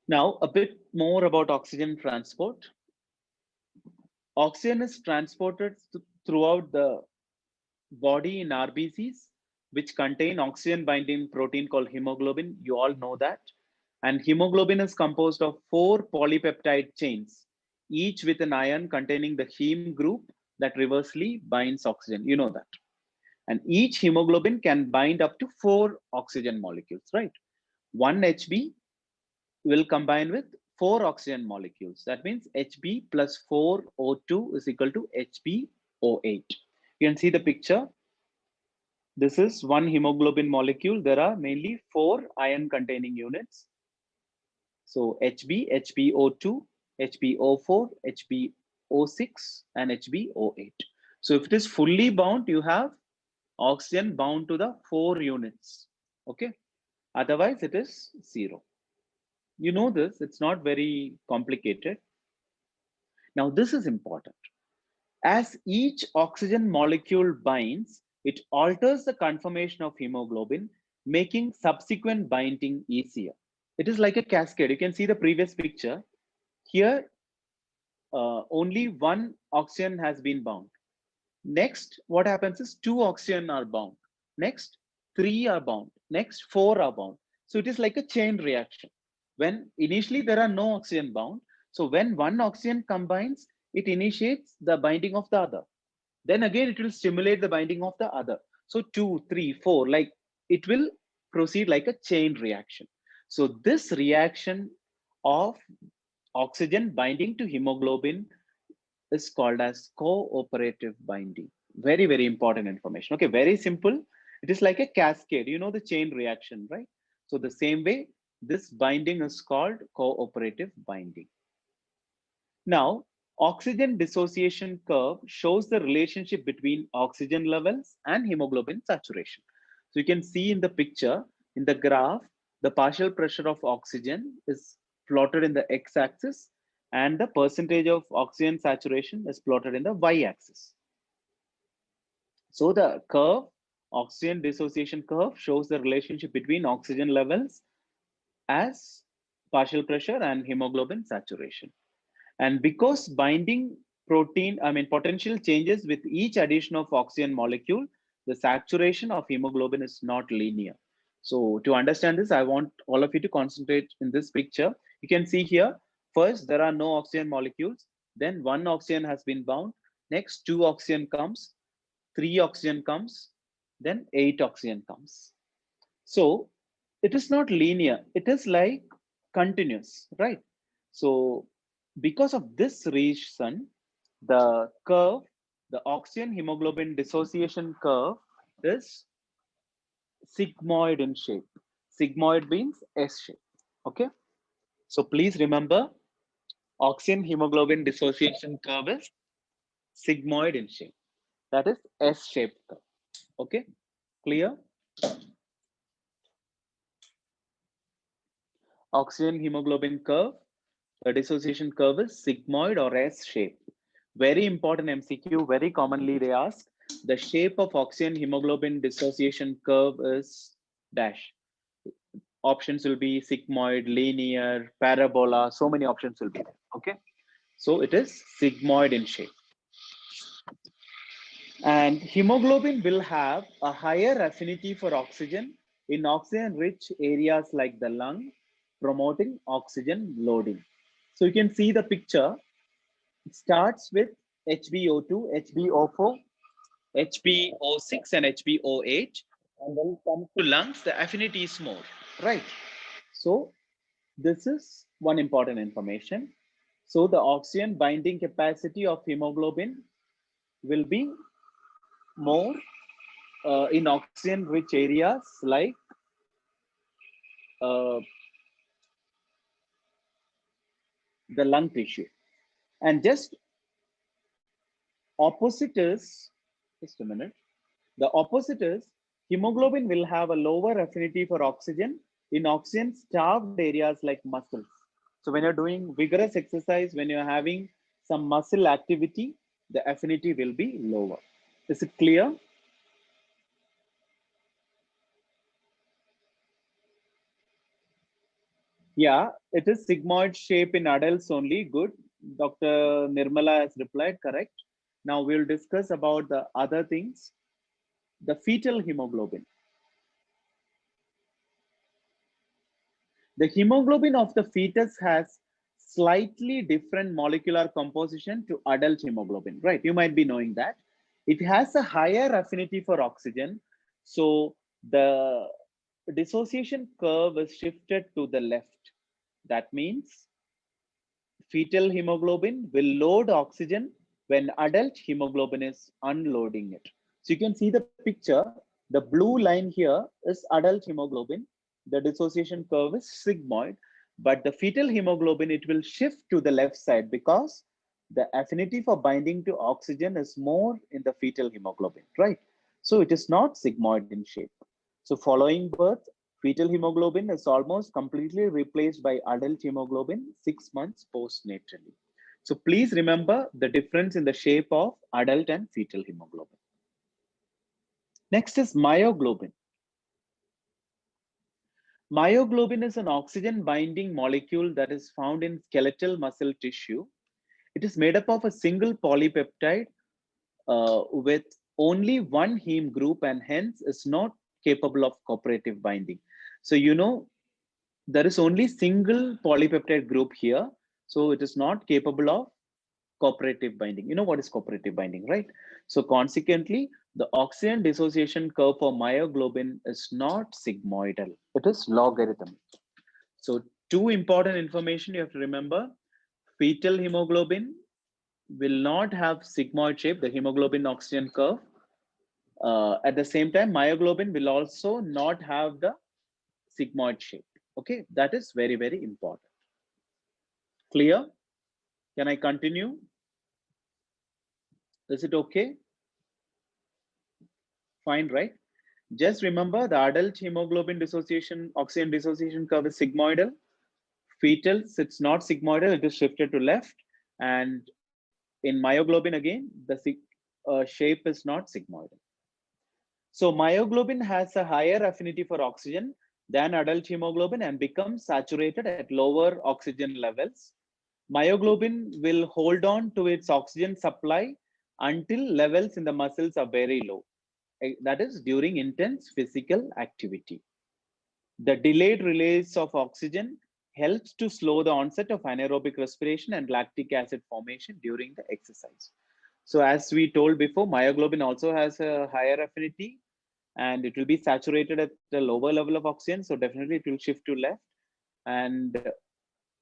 Now, a bit more about oxygen transport. Oxygen is transported throughout the body in RBCs, which contain oxygen binding protein called hemoglobin. You all know that. And hemoglobin is composed of four polypeptide chains, each with an ion containing the heme group that reversely binds oxygen. You know that. And each hemoglobin can bind up to four oxygen molecules, right? One HB will combine with four oxygen molecules. That means HB plus 4O2 is equal to HbO8. You can see the picture. This is one hemoglobin molecule. There are mainly four ion containing units. So HB, HbO2, HbO4, HbO6, and HbO8. So if it is fully bound, you have oxygen bound to the four units. Okay. Otherwise, it is zero. You know this, it's not very complicated. Now, this is important. As each oxygen molecule binds, it alters the conformation of hemoglobin, making subsequent binding easier. It is like a cascade. You can see the previous picture. Here, only one oxygen has been bound. Next, what happens is two oxygen are bound. Next, three are bound. Next, four are bound. So it is like a chain reaction. When initially there are no oxygen bound, so when one oxygen combines, it initiates the binding of the other. Then again, it will stimulate the binding of the other. So two, three, four, like it will proceed like a chain reaction. So this reaction of oxygen binding to hemoglobin is called as cooperative binding. Very, very important information. Okay, very simple. It is like a cascade. You know the chain reaction, right? So the same way, this binding is called cooperative binding. Now, oxygen dissociation curve shows the relationship between oxygen levels and hemoglobin saturation. So you can see in the picture, in the graph, the partial pressure of oxygen is plotted in the x-axis and the percentage of oxygen saturation is plotted in the y-axis. So the curve, oxygen dissociation curve, shows the relationship between oxygen levels as partial pressure and hemoglobin saturation. And because binding protein, potential changes with each addition of oxygen molecule, the saturation of hemoglobin is not linear. So to understand this, I want all of you to concentrate in this picture. You can see here, first, there are no oxygen molecules. Then one oxygen has been bound. Next, two oxygen comes, three oxygen comes, then eight oxygen comes. So it is not linear. It is like continuous, right? So because of this reason, the curve, the oxygen hemoglobin dissociation curve is sigmoid in shape. Sigmoid means S shape. Okay. So please remember, oxygen hemoglobin dissociation curve is sigmoid in shape. That is S shaped curve. Okay. Clear? Oxygen hemoglobin curve, the dissociation curve is sigmoid or S shape. Very important MCQ, very commonly they ask. The shape of oxygen hemoglobin dissociation curve is dash. Options will be sigmoid, linear, parabola, so many options will be there. Okay. So it is sigmoid in shape. And hemoglobin will have a higher affinity for oxygen in oxygen rich areas like the lung, promoting oxygen loading. So you can see the picture. It starts with HbO2, HbO4, HbO6, and HbO8. And when it comes to lungs, the affinity is more, right? So this is one important information. So the oxygen binding capacity of hemoglobin will be more in oxygen rich areas like uh, the lung tissue. And just opposite is, just a minute, the opposite is hemoglobin will have a lower affinity for oxygen in oxygen starved areas like muscles. So when you're doing vigorous exercise, when you're having some muscle activity, the affinity will be lower. Is it clear? Yeah, it is sigmoid shape in adults only. Good. Dr. Nirmala has replied, correct. Now we'll discuss about the other things. The fetal hemoglobin. The hemoglobin of the fetus has slightly different molecular composition to adult hemoglobin, right? You might be knowing that. It has a higher affinity for oxygen. So the dissociation curve is shifted to the left. That means fetal hemoglobin will load oxygen when adult hemoglobin is unloading it. So you can see the picture. The blue line here is adult hemoglobin. The dissociation curve is sigmoid, but the fetal hemoglobin, it will shift to the left side because the affinity for binding to oxygen is more in the fetal hemoglobin, right? So it is not sigmoid in shape. So following birth, fetal hemoglobin is almost completely replaced by adult hemoglobin 6 months postnatally. So please remember the difference in the shape of adult and fetal hemoglobin. Next is myoglobin. Myoglobin is an oxygen binding molecule that is found in skeletal muscle tissue. It is made up of a single polypeptide with only one heme group and hence is not capable of cooperative binding. So, you know, there is only single polypeptide group here. So it is not capable of cooperative binding. You know what is cooperative binding, right? So consequently, the oxygen dissociation curve for myoglobin is not sigmoidal. It is logarithmic. So two important information you have to remember. Fetal hemoglobin will not have sigmoid shape, the hemoglobin oxygen curve. At the same time, myoglobin will also not have the sigmoid shape. Okay, that is very, very important. Clear? Can I continue? Is it okay? Fine, right? Just remember the adult hemoglobin dissociation, oxygen dissociation curve is sigmoidal. Fetal, it's not sigmoidal, it is shifted to left. And in myoglobin again, the shape is not sigmoidal. So myoglobin has a higher affinity for oxygen than adult hemoglobin and becomes saturated at lower oxygen levels. Myoglobin will hold on to its oxygen supply until levels in the muscles are very low. That is during intense physical activity. The delayed release of oxygen helps to slow the onset of anaerobic respiration and lactic acid formation during the exercise. So as we told before, myoglobin also has a higher affinity and it will be saturated at the lower level of oxygen. So definitely it will shift to left and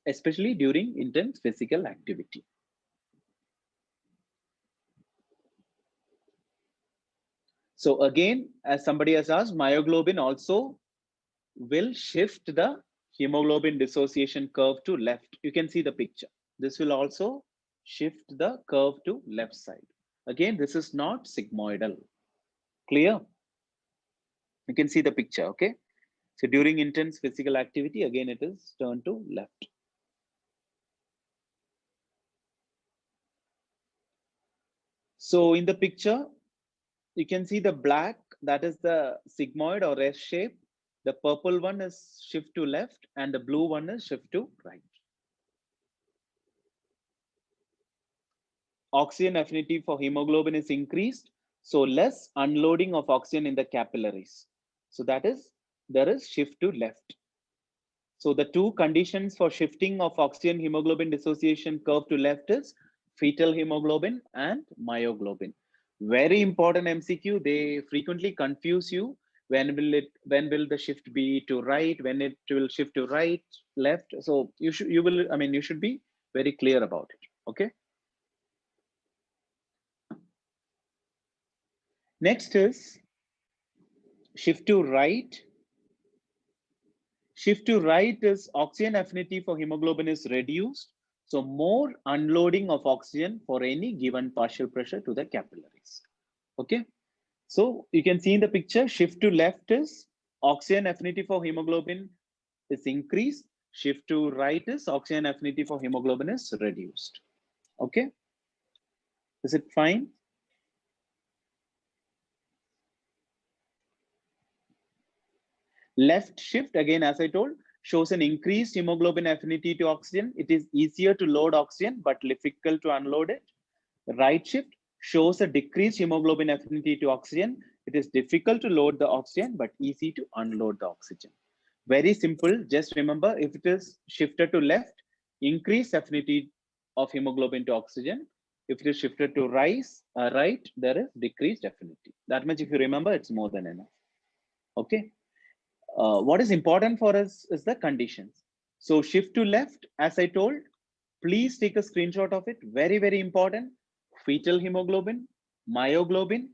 especially during intense physical activity. So again, as somebody has asked, myoglobin also will shift the hemoglobin dissociation curve to left. You can see the picture. This will also shift the curve to left side. Again, this is not sigmoidal. Clear? You can see the picture, okay? So during intense physical activity, again, it is turned to left. So in the picture, you can see the black, that is the sigmoid or S shape. The purple one is shift to left and the blue one is shift to right. Oxygen affinity for hemoglobin is increased, so less unloading of oxygen in the capillaries. So that is, there is shift to left. So the two conditions for shifting of oxygen hemoglobin dissociation curve to left is fetal hemoglobin and myoglobin. Very important MCQ. They frequently confuse you. When will the shift be to right? When it will shift to right, left? So you should be very clear about it. Okay. Next is shift to right. Shift to right is oxygen affinity for hemoglobin is reduced. So more unloading of oxygen for any given partial pressure to the capillaries. Okay. So you can see in the picture, shift to left is oxygen affinity for hemoglobin is increased. Shift to right is oxygen affinity for hemoglobin is reduced. Okay. Is it fine? Left shift, again, as I told, shows an increased hemoglobin affinity to oxygen. It is easier to load oxygen, but difficult to unload it. Right shift shows a decreased hemoglobin affinity to oxygen. It is difficult to load the oxygen, but easy to unload the oxygen. Very simple. Just remember, if it is shifted to left, increased affinity of hemoglobin to oxygen. If it is shifted to right, there is decreased affinity. That much, if you remember, it's more than enough. Okay. What is important for us is the conditions. So shift to left, as I told, please take a screenshot of it. Very, very important. Fetal hemoglobin, myoglobin,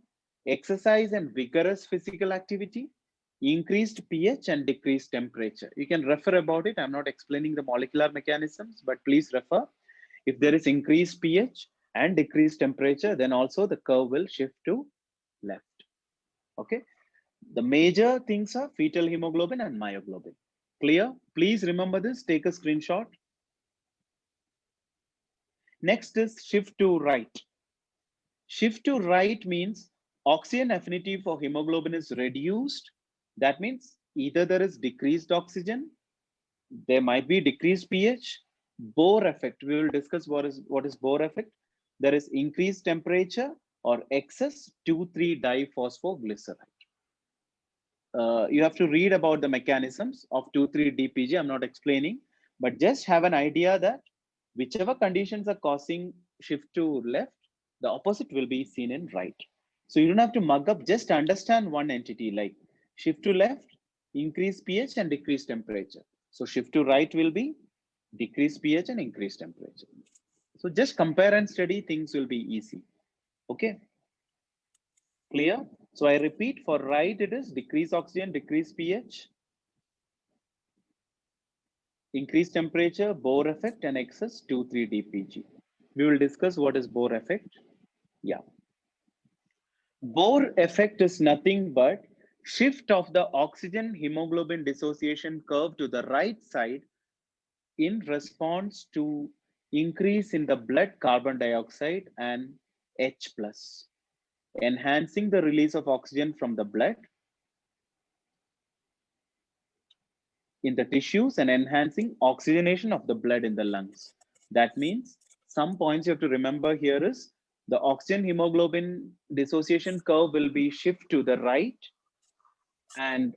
exercise and vigorous physical activity, increased pH and decreased temperature. You can refer about it. I'm not explaining the molecular mechanisms, but please refer. If there is increased pH and decreased temperature, then also the curve will shift to left. Okay. The major things are fetal hemoglobin and myoglobin. Clear? Please remember this. Take a screenshot. Next is shift to right. Shift to right means oxygen affinity for hemoglobin is reduced. That means either there is decreased oxygen, there might be decreased pH, Bohr effect. We will discuss what is Bohr effect. There is increased temperature or excess 2,3-diphosphoglyceride. You have to read about the mechanisms of 2,3-DPG. I'm not explaining, but just have an idea that whichever conditions are causing shift to left, the opposite will be seen in right. So you don't have to mug up, just understand one entity like shift to left, increase pH and decrease temperature. So shift to right will be decrease pH and increase temperature. So just compare and study, things will be easy. Okay. Clear? So I repeat, for right, it is decrease oxygen, decrease pH, increase temperature, Bohr effect, and excess 2,3-DPG. We will discuss what is Bohr effect. Yeah. Bohr effect is nothing but shift of the oxygen hemoglobin dissociation curve to the right side in response to increase in the blood carbon dioxide and H+, enhancing the release of oxygen from the blood in the tissues and enhancing oxygenation of the blood in the lungs. That means some points you have to remember here is the oxygen hemoglobin dissociation curve will be shift to the right. And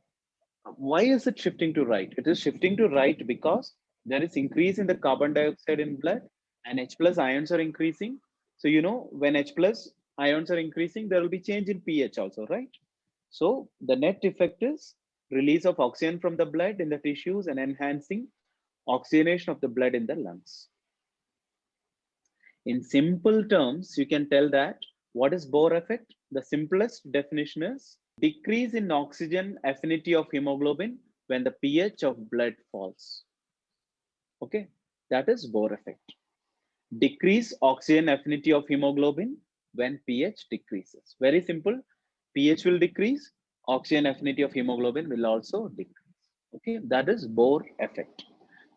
why is it shifting to right? It is shifting to right because there is increase in the carbon dioxide in blood and H+ ions are increasing. So, you know, when H+ ions are increasing, there will be change in pH also, right? So the net effect is release of oxygen from the blood in the tissues and enhancing oxygenation of the blood in the lungs. In simple terms, you can tell that what is Bohr effect? The simplest definition is decrease in oxygen affinity of hemoglobin when the pH of blood falls. Okay, that is Bohr effect. Decrease oxygen affinity of hemoglobin when pH decreases. Very simple. pH will decrease, oxygen affinity of hemoglobin will also decrease. Okay, that is Bohr effect.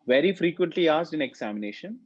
Very frequently asked in examination.